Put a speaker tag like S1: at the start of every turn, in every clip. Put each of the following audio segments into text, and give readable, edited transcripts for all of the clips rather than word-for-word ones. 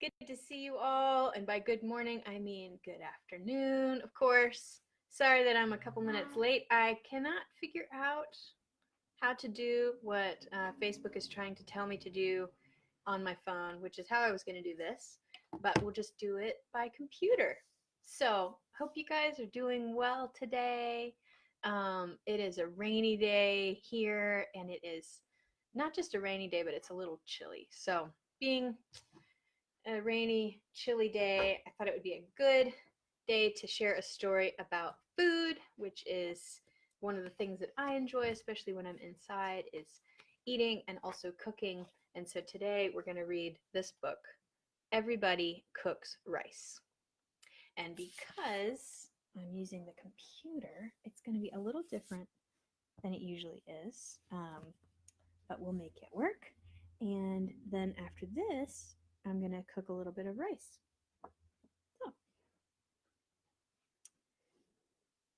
S1: Good to see you all. And by good morning, I mean good afternoon, of course. Sorry that I'm a couple minutes late. I cannot figure out how to do what Facebook is trying to tell me to do on my phone, which is how I was going to do this, but we'll just do it by computer. So, hope you guys are doing well today. It is a rainy day here, and it is not just a rainy day, but it's a little chilly. So, being a rainy, chilly day, I thought it would be a good day to share a story about food, which is one of the things that I enjoy, especially when I'm inside, is eating and also cooking. And so today we're going to read this book, Everybody Cooks Rice. And because I'm using the computer, it's going to be a little different than it usually is, but we'll make it work. And then after this, I'm going to cook a little bit of rice. So,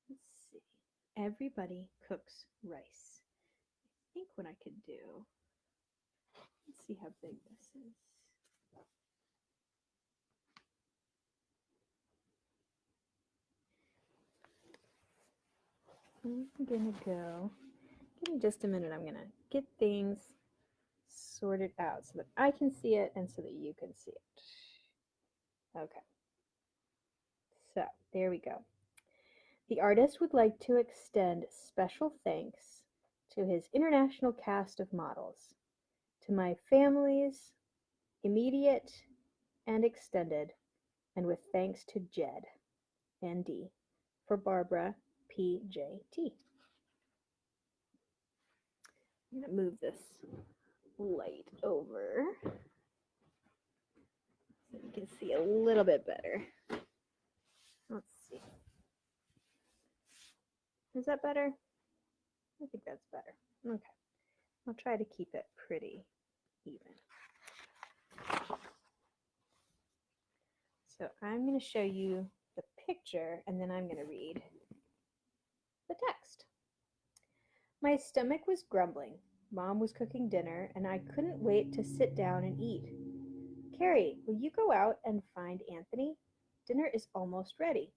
S1: let's see. Everybody cooks rice. I think what I could do, let's see how big this is. I'm going to go, give me just a minute, I'm going to get things sorted out so that I can see it and so that you can see it. Okay. So, there we go. The artist would like to extend special thanks to his international cast of models, to my families, immediate and extended, and with thanks to Jed, ND, for Barbara, PJT. I'm going to move this light over so you can see a little bit better. Let's see. Is that better? I think that's better. Okay. I'll try to keep it pretty even. So I'm going to show you the picture and then I'm going to read the text. My stomach was grumbling. Mom was cooking dinner and I couldn't wait to sit down and eat. Carrie, will you go out and find Anthony? Dinner is almost ready.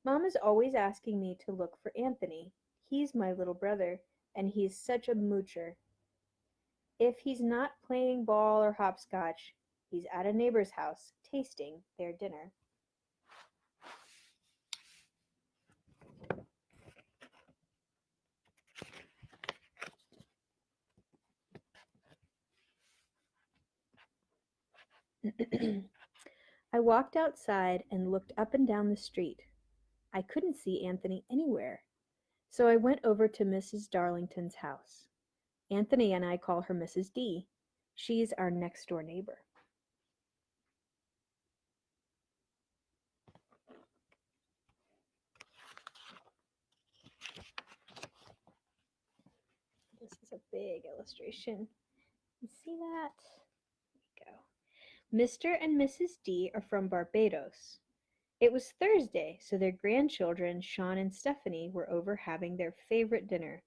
S1: Mom is always asking me to look for Anthony. He's my little brother, and he's such a moocher. If he's not playing ball or hopscotch, he's at a neighbor's house tasting their dinner. I walked outside and looked up and down the street. I couldn't see Anthony anywhere, so I went over to Mrs. Darlington's house. Anthony and I call her Mrs. D. She's our next-door neighbor. This is a big illustration. You see that? There we go. Mr. and Mrs. D are from Barbados. It was Thursday, so their grandchildren, Sean and Stephanie, were over having their favorite dinner,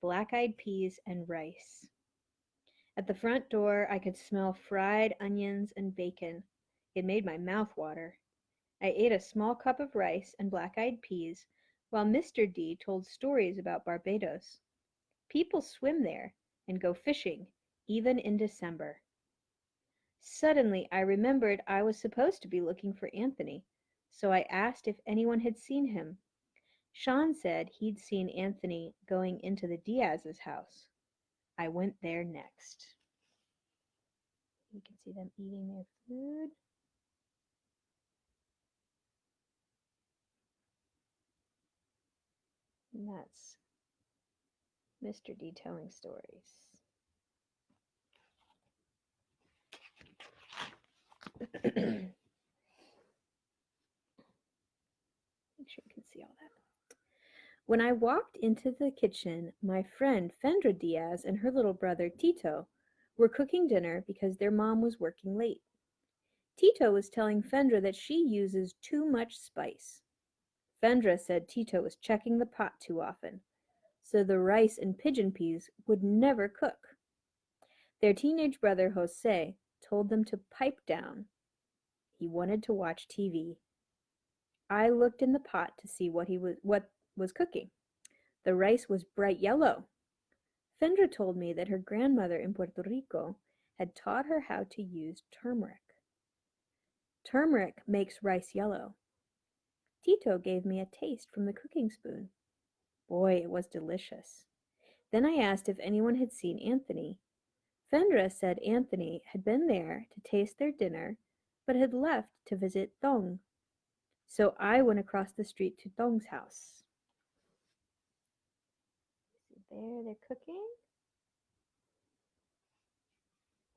S1: black-eyed peas and rice. At the front door, I could smell fried onions and bacon. It made my mouth water. I ate a small cup of rice and black-eyed peas, while Mr. D told stories about Barbados. People swim there and go fishing, even in December. Suddenly, I remembered I was supposed to be looking for Anthony, so I asked if anyone had seen him. Sean said he'd seen Anthony going into the Diaz's house. I went there next. You can see them eating their food. And that's Mr. D telling stories. Make sure you can see all that. When I walked into the kitchen, my friend Fendra Diaz and her little brother Tito were cooking dinner because their mom was working late. Tito was telling Fendra that she uses too much spice. Fendra said Tito was checking the pot too often, so the rice and pigeon peas would never cook. Their teenage brother Jose told them to pipe down. He wanted to watch TV. I looked in the pot to see what was cooking. The rice was bright yellow. Fendra told me that her grandmother in Puerto Rico had taught her how to use turmeric. Turmeric makes rice yellow. Tito gave me a taste from the cooking spoon. Boy, it was delicious. Then I asked if anyone had seen Anthony. Fendra said Anthony had been there to taste their dinner, but had left to visit Dong. So I went across the street to Dong's house. There, they're cooking.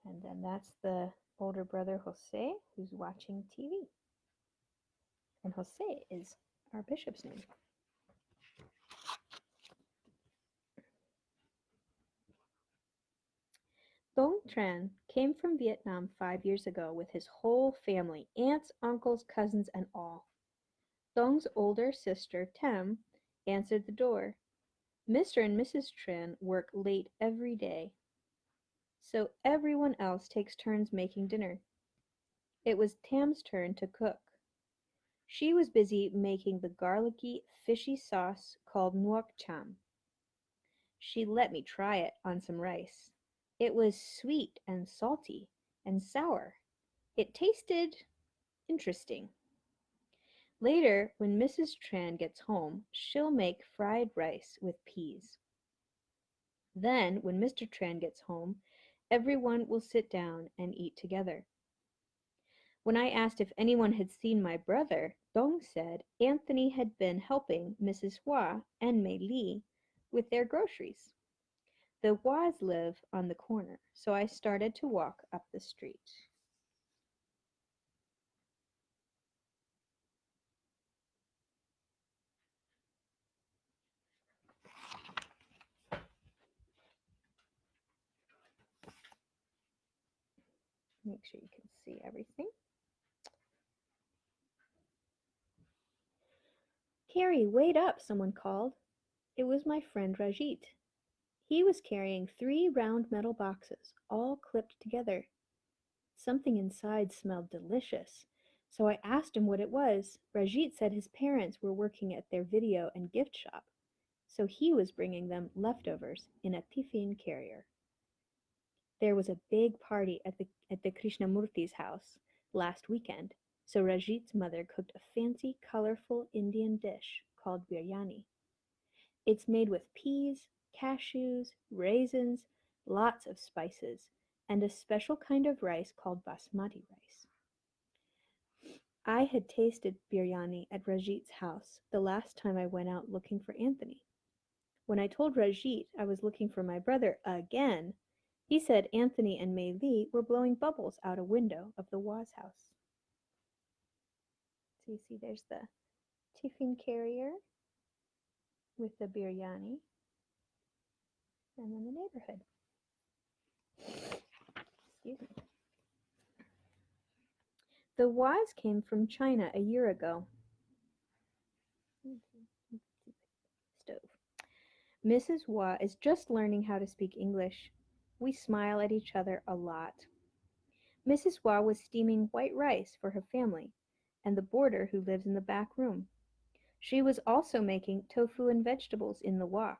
S1: And then that's the older brother Jose, who's watching TV. And Jose is our bishop's name. Dong Tran came from Vietnam 5 years ago with his whole family, aunts, uncles, cousins, and all. Dong's older sister, Tem, answered the door. Mr. and Mrs. Tran work late every day, so everyone else takes turns making dinner. It was Tam's turn to cook. She was busy making the garlicky, fishy sauce called nuoc cham. She let me try it on some rice. It was sweet and salty and sour. It tasted interesting. Later, when Mrs. Tran gets home, she'll make fried rice with peas. Then, when Mr. Tran gets home, everyone will sit down and eat together. When I asked if anyone had seen my brother, Dong said Anthony had been helping Mrs. Hua and Mei Li with their groceries. The Huas live on the corner, so I started to walk up the street. Make sure you can see everything. Carrie, wait up, someone called. It was my friend Rajit. He was carrying 3 round metal boxes, all clipped together. Something inside smelled delicious, so I asked him what it was. Rajit said his parents were working at their video and gift shop, so he was bringing them leftovers in a tiffin carrier. There was a big party at the Krishnamurti's house last weekend, so Rajit's mother cooked a fancy, colorful Indian dish called biryani. It's made with peas, cashews, raisins, lots of spices, and a special kind of rice called basmati rice. I had tasted biryani at Rajit's house the last time I went out looking for Anthony. When I told Rajit I was looking for my brother again, he said Anthony and Mei Li were blowing bubbles out a window of the Hua's house. So you see there's the tiffin carrier with the biryani, and then the neighborhood. Excuse me. The Huas came from China a year ago. Stove. Mrs. Hua is just learning how to speak English. We smile at each other a lot. Mrs. Hua was steaming white rice for her family and the boarder who lives in the back room. She was also making tofu and vegetables in the wok.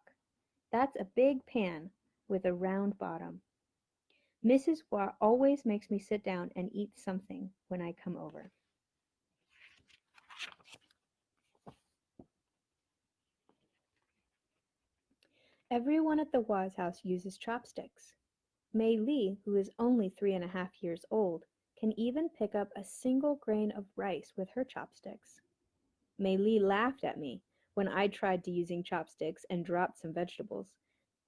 S1: That's a big pan with a round bottom. Mrs. Hua always makes me sit down and eat something when I come over. Everyone at the Hua's house uses chopsticks. Mei Li, who is only 3.5 years old, can even pick up a single grain of rice with her chopsticks. Mei Li laughed at me when I tried to using chopsticks and dropped some vegetables.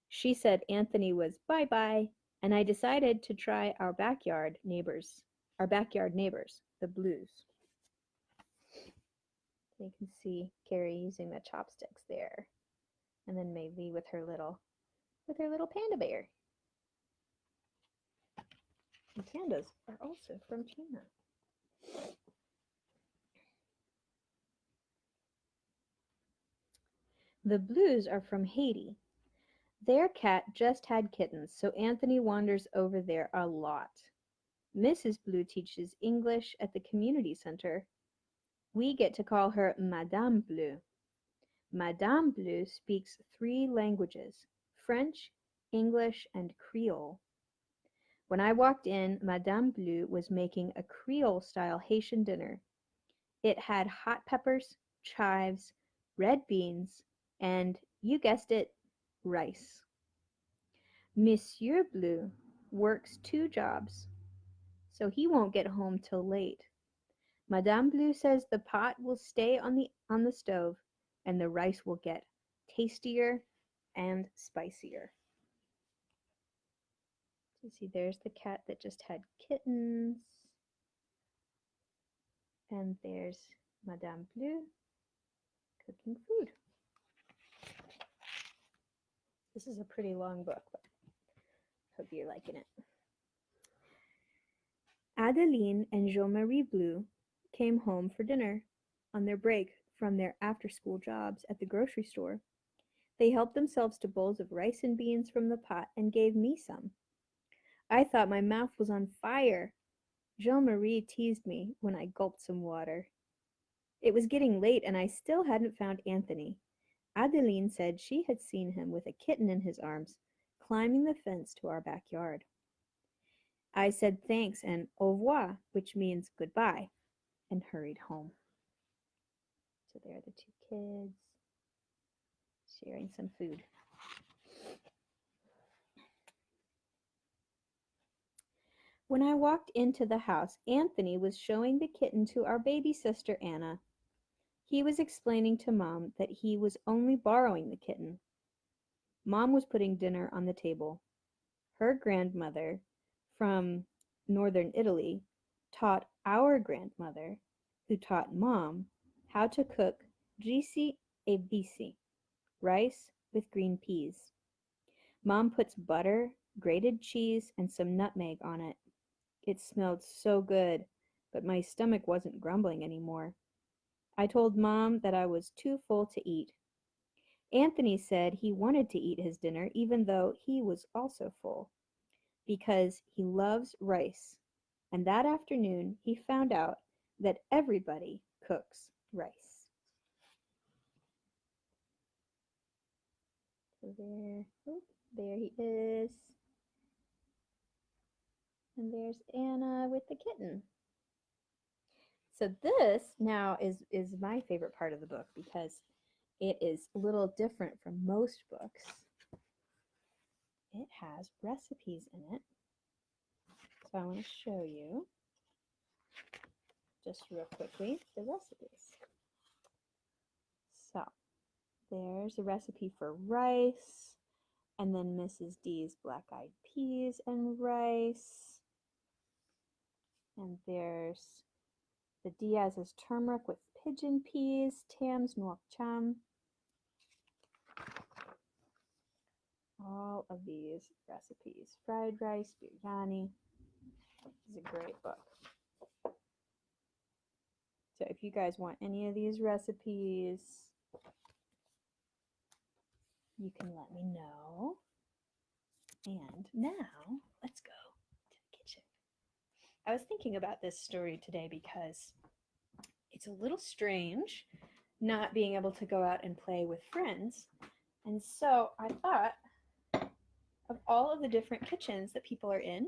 S1: She said Anthony was bye-bye, and I decided to try our backyard neighbors, the Blues. So you can see Carrie using the chopsticks there, and then Mei Li with her little panda bear. And pandas are also from China. The Blues are from Haiti. Their cat just had kittens, so Anthony wanders over there a lot. Mrs. Blue teaches English at the community center. We get to call her Madame Blue. Madame Blue speaks 3 languages: French, English, and Creole. When I walked in, Madame Blue was making a Creole-style Haitian dinner. It had hot peppers, chives, red beans, and, you guessed it, rice. Monsieur Bleu works 2 jobs, so he won't get home till late. Madame Bleu says the pot will stay on the stove and the rice will get tastier and spicier. You see, there's the cat that just had kittens. And there's Madame Bleu cooking food. This is a pretty long book, but hope you're liking it. Adeline and Jean-Marie Bleu came home for dinner on their break from their after-school jobs at the grocery store. They helped themselves to bowls of rice and beans from the pot and gave me some. I thought my mouth was on fire. Jean-Marie teased me when I gulped some water. It was getting late and I still hadn't found Anthony. Adeline said she had seen him with a kitten in his arms, climbing the fence to our backyard. I said thanks and au revoir, which means goodbye, and hurried home. So there are the 2 kids sharing some food. When I walked into the house, Anthony was showing the kitten to our baby sister Anna. He was explaining to Mom that he was only borrowing the kitten. Mom was putting dinner on the table. Her grandmother, from northern Italy, taught our grandmother, who taught Mom, how to cook gisi e bisi, rice with green peas. Mom puts butter, grated cheese, and some nutmeg on it. It smelled so good, but my stomach wasn't grumbling anymore. I told Mom that I was too full to eat. Anthony said he wanted to eat his dinner even though he was also full, because he loves rice, and that afternoon he found out that everybody cooks rice. So there he is. And there's Anna with the kitten. So this now is my favorite part of the book because it is a little different from most books. It has recipes in it. So I want to show you just real quickly the recipes. So there's a recipe for rice, and then Mrs. D's black-eyed peas and rice. And there's the Diaz's turmeric with pigeon peas, Tam's nuoc cham. All of these recipes. Fried rice, biryani. This is a great book. So if you guys want any of these recipes, you can let me know. And now, let's go to the kitchen. I was thinking about this story today because it's a little strange not being able to go out and play with friends. And so I thought of all of the different kitchens that people are in.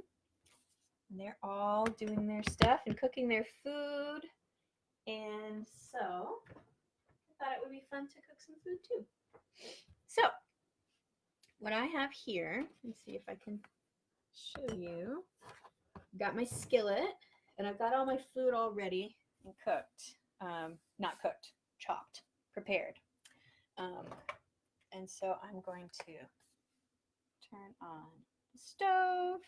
S1: And they're all doing their stuff and cooking their food. And so I thought it would be fun to cook some food too. So what I have here, let's see if I can show you. I've got my skillet and I've got all my food all ready and cooked. Not cooked, chopped, prepared. And so I'm going to turn on the stove.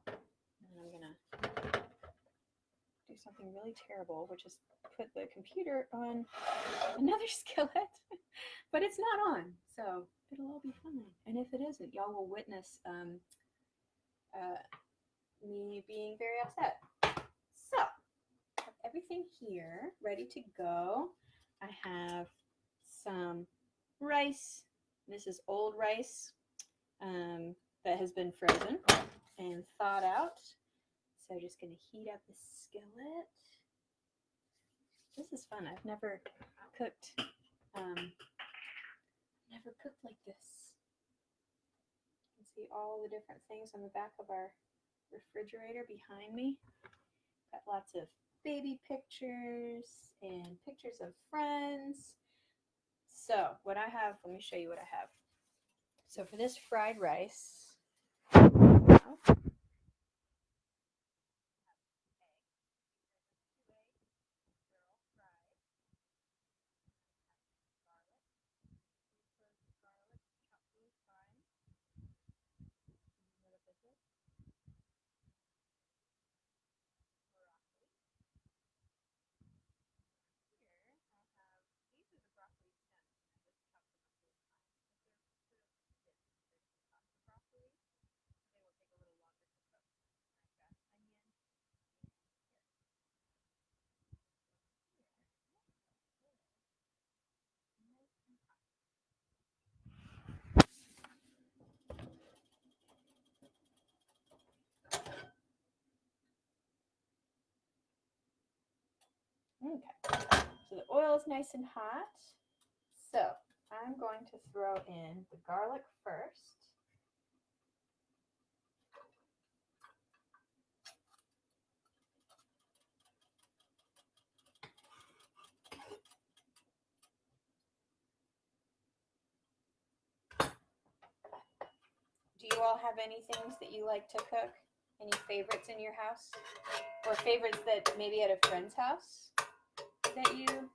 S1: And I'm going to do something really terrible, which is put the computer on another skillet, but it's not on, so it'll all be fine. And if it isn't, y'all will witness me being very upset. So, I have everything here ready to go. I have some rice. This is old rice that has been frozen. and thawed out. So just going to heat up the skillet. This is fun. I've never cooked like this. You can see all the different things on the back of our refrigerator behind me. Got lots of baby pictures and pictures of friends. So what I have, let me show you what I have. So for this fried rice, okay, so the oil is nice and hot. So I'm going to throw in the garlic first. Do you all have any things that you like to cook? Any favorites in your house? Or favorites that maybe at a friend's house that you've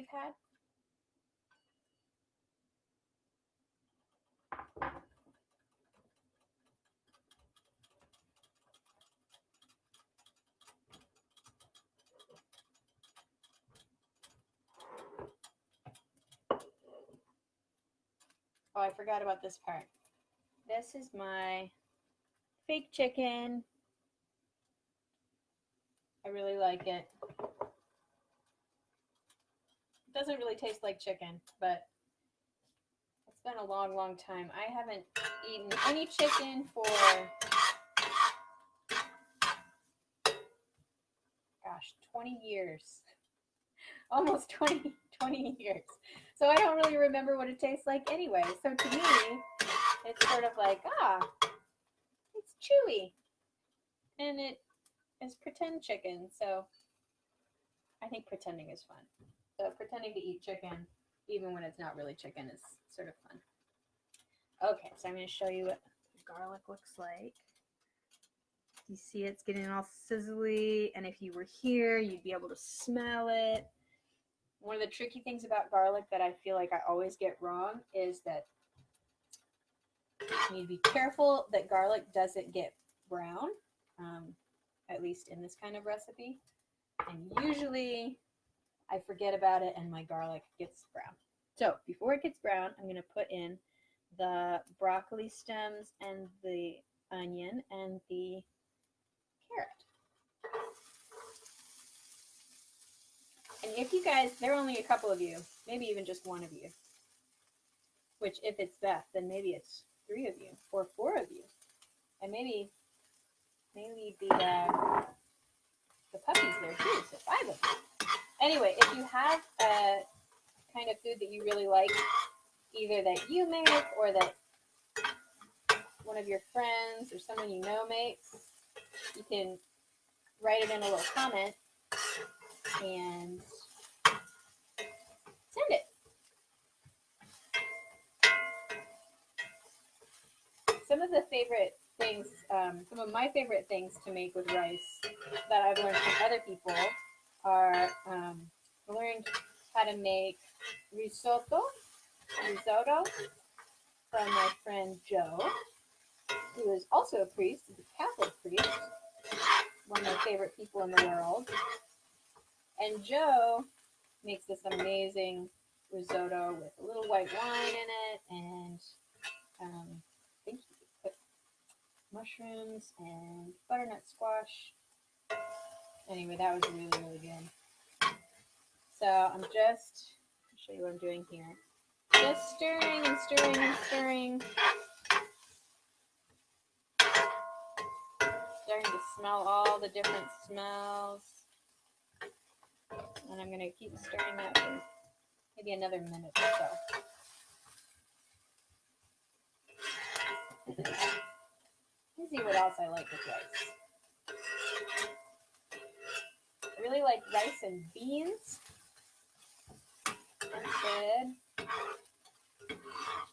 S1: had? Oh, I forgot about this part. This is my fake chicken. I really like it. It doesn't really taste like chicken, but it's been a long, long time. I haven't eaten any chicken for, gosh, 20 years. Almost 20 years. So I don't really remember what it tastes like anyway. So to me, it's sort of like, it's chewy. And it is pretend chicken. So I think pretending is fun. So pretending to eat chicken, even when it's not really chicken, is sort of fun. Okay, so I'm going to show you what garlic looks like. You see it's getting all sizzly, and if you were here, you'd be able to smell it. One of the tricky things about garlic that I feel like I always get wrong is that you need to be careful that garlic doesn't get brown, at least in this kind of recipe. And usually I forget about it and my garlic gets brown. So before it gets brown, I'm going to put in the broccoli stems and the onion and the carrot. And if you guys, there are only a couple of you, maybe even just one of you, which if it's Beth, then maybe it's 3 of you or 4 of you. And maybe the puppy's there too, so 5 of you. Anyway, if you have a kind of food that you really like, either that you make or that one of your friends or someone you know makes, you can write it in a little comment and send it. Some of the favorite things, some of my favorite things to make with rice that I've learned from other people are, I learned how to make risotto from my friend Joe, who is also a priest, he's a Catholic priest, one of my favorite people in the world. And Joe makes this amazing risotto with a little white wine in it, and I think he put mushrooms and butternut squash. Anyway, that was really, really good. So I'm just, I'll show you what I'm doing here. Just stirring and stirring and stirring. smell all the different smells. And I'm going to keep stirring that for maybe another minute or so. Let's see what else I like with rice. I really like rice and beans. That's good.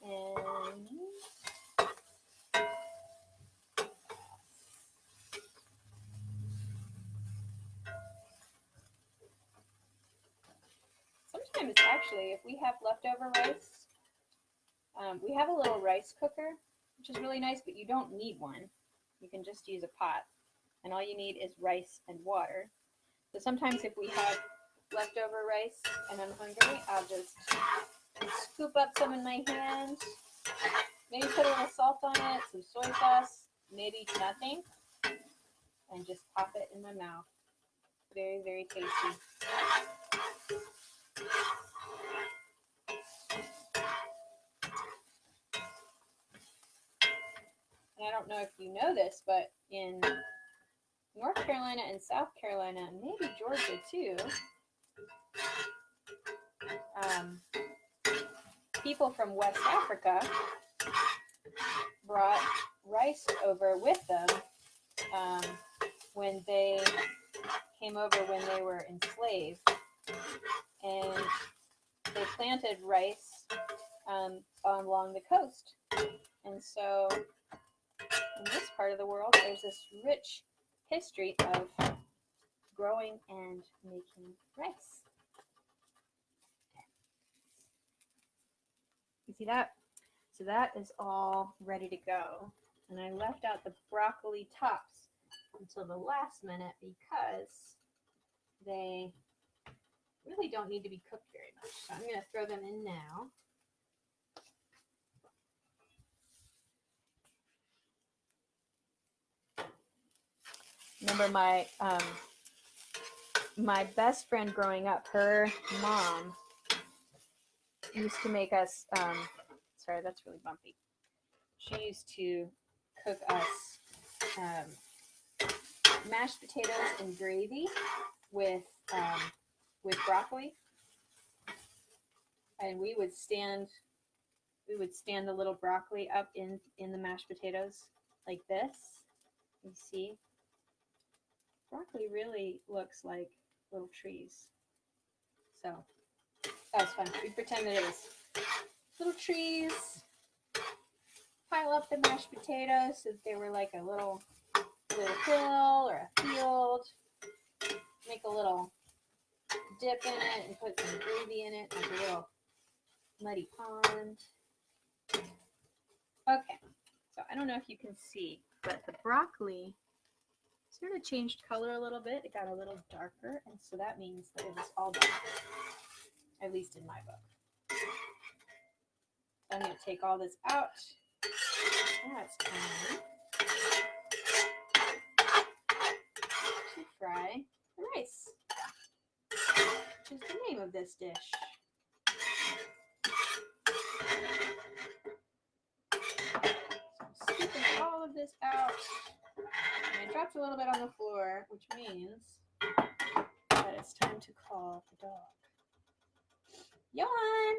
S1: And sometimes, actually, if we have leftover rice, we have a little rice cooker, which is really nice, but you don't need one. You can just use a pot, and all you need is rice and water. So sometimes if we have leftover rice and I'm hungry, I'll just scoop up some in my hand, maybe put a little salt on it, some soy sauce, maybe nothing, and just pop it in my mouth. Very, very tasty. And I don't know if you know this, but in North Carolina and South Carolina, and maybe Georgia too, people from West Africa brought rice over with them when they came over when they were enslaved, and they planted rice along the coast. And so in this part of the world, there's this rich history of growing and making rice. You see that? So that is all ready to go. And I left out the broccoli tops until the last minute because they really don't need to be cooked very much. So I'm going to throw them in now. Remember my best friend growing up, her mom used to make us, sorry, that's really bumpy. She used to cook us mashed potatoes and gravy with broccoli. And we would stand the little broccoli up in the mashed potatoes like this. You see? Broccoli really looks like little trees. So that was fun. We pretended it was little trees. Pile up the mashed potatoes so that they were like a little hill or a field. Make a little dip in it and put some gravy in it, like a little muddy pond. Okay, so I don't know if you can see, but the broccoli sort of changed color a little bit. It got a little darker, and so that means that it was all done, at least in my book. So I'm going to take all this out. Now it's time to fry the rice, which is the name of this dish. So I'm scooping all of this out. And I dropped a little bit on the floor, which means that it's time to call the dog. Johan!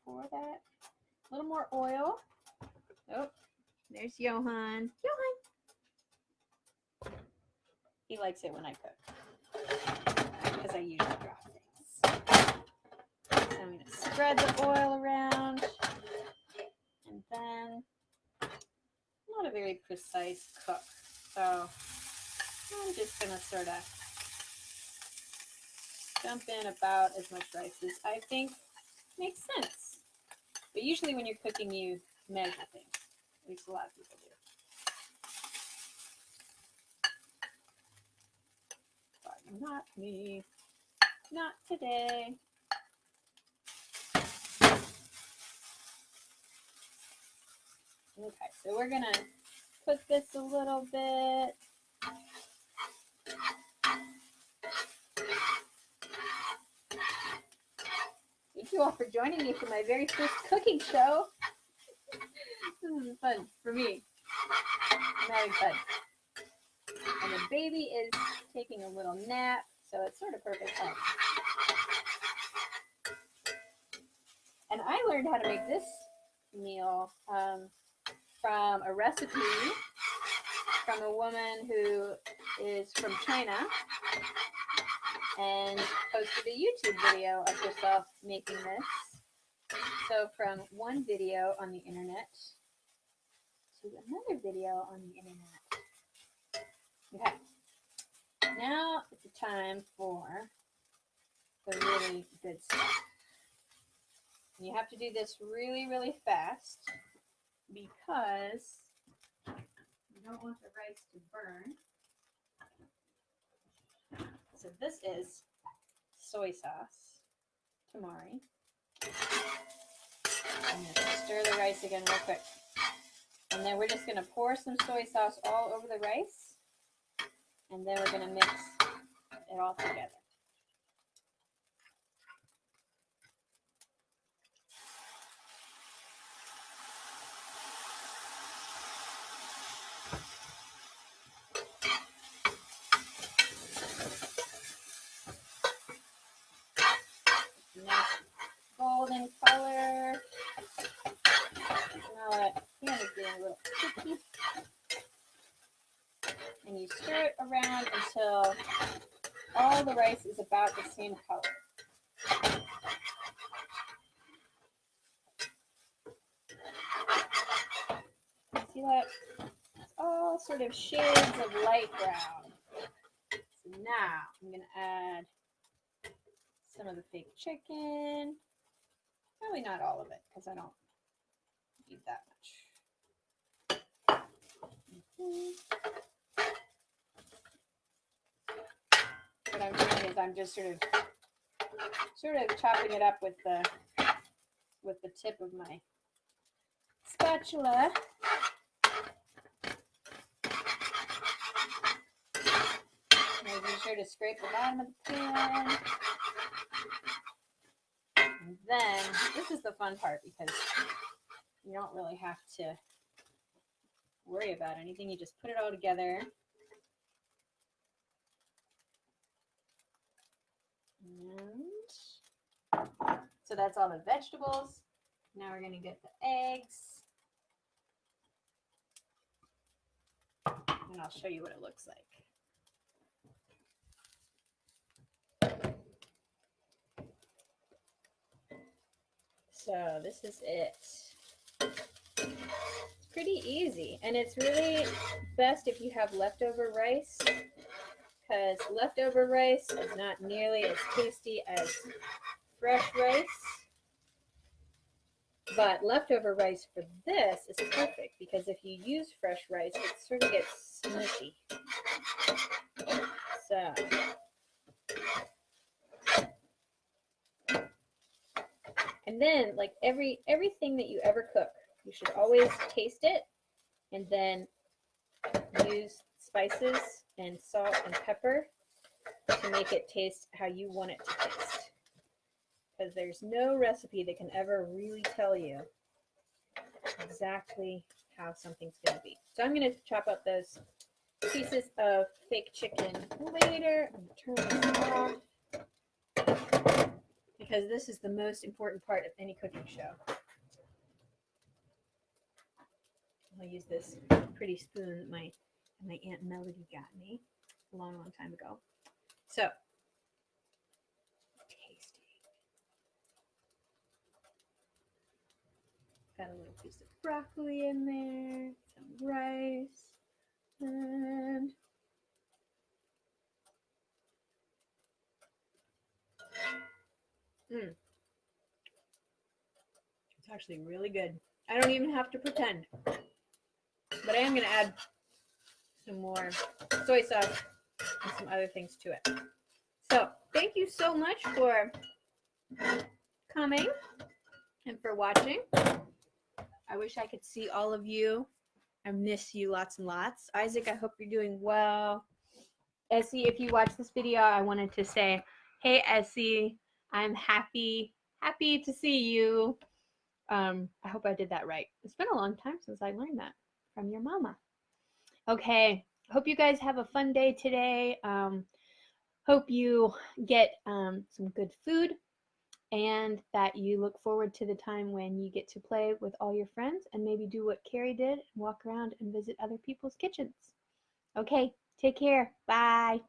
S1: Pour that. A little more oil. Oh, there's Johan. Johan! He likes it when I cook, because I usually drop things. So I'm going to spread the oil around, and then I'm not a very precise cook, so I'm just going to sort of dump in about as much rice as I think makes sense. But usually when you're cooking, you measure things. At least a lot of people do. But not me. Not today. Okay, so we're going to cook this a little bit. Thank you all for joining me for my very first cooking show. This is fun for me. I'm having fun. And the baby is taking a little nap, so it's sort of perfect time. And I learned how to make this meal from a recipe from a woman who is from China and posted a YouTube video of herself making this. So from one video on the internet to another video on the internet. Okay, now it's the time for the really good stuff. And you have to do this really, really fast because you don't want the rice to burn. So this is soy sauce, tamari. I'm going to stir the rice again real quick. And then we're just going to pour some soy sauce all over the rice. And then we're going to mix it all together. Nice golden color. Now that pan is getting a little sticky. And you stir it around until all the rice is about the same color. See that? It's all sort of shades of light brown. So now I'm going to add some of the fake chicken. Probably not all of it because I don't eat that much. What I'm doing is I'm just sort of chopping it up with the tip of my spatula. Making sure to scrape the bottom of the pan. And then, this is the fun part because you don't really have to worry about anything. You just put it all together. And so that's all the vegetables. Now we're going to get the eggs. And I'll show you what it looks like. So this is it. It's pretty easy, and it's really best if you have leftover rice, because leftover rice is not nearly as tasty as fresh rice. But leftover rice for this is perfect, because if you use fresh rice, it sort of gets smushy. So and then, like everything that you ever cook, you should always taste it and then use spices and salt and pepper to make it taste how you want it to taste. Because there's no recipe that can ever really tell you exactly how something's going to be. So I'm going to chop up those pieces of fake chicken later. I'm going to turn this off, because this is the most important part of any cooking show. I'll use this pretty spoon that my Aunt Melody got me a long, long time ago. So, tasty. Got a little piece of broccoli in there, some rice, and it's actually really good. I don't even have to pretend. But I am going to add some more soy sauce and some other things to it. So, thank you so much for coming and for watching. I wish I could see all of you. I miss you lots and lots. Isaac, I hope you're doing well. Essie, if you watch this video, I wanted to say, hey, Essie, I'm happy Happy to see you. I hope I did that right. It's been a long time since I learned that from your mama. Okay, hope you guys have a fun day today. Hope you get some good food and that you look forward to the time when you get to play with all your friends and maybe do what Carrie did and walk around and visit other people's kitchens. Okay, take care. Bye.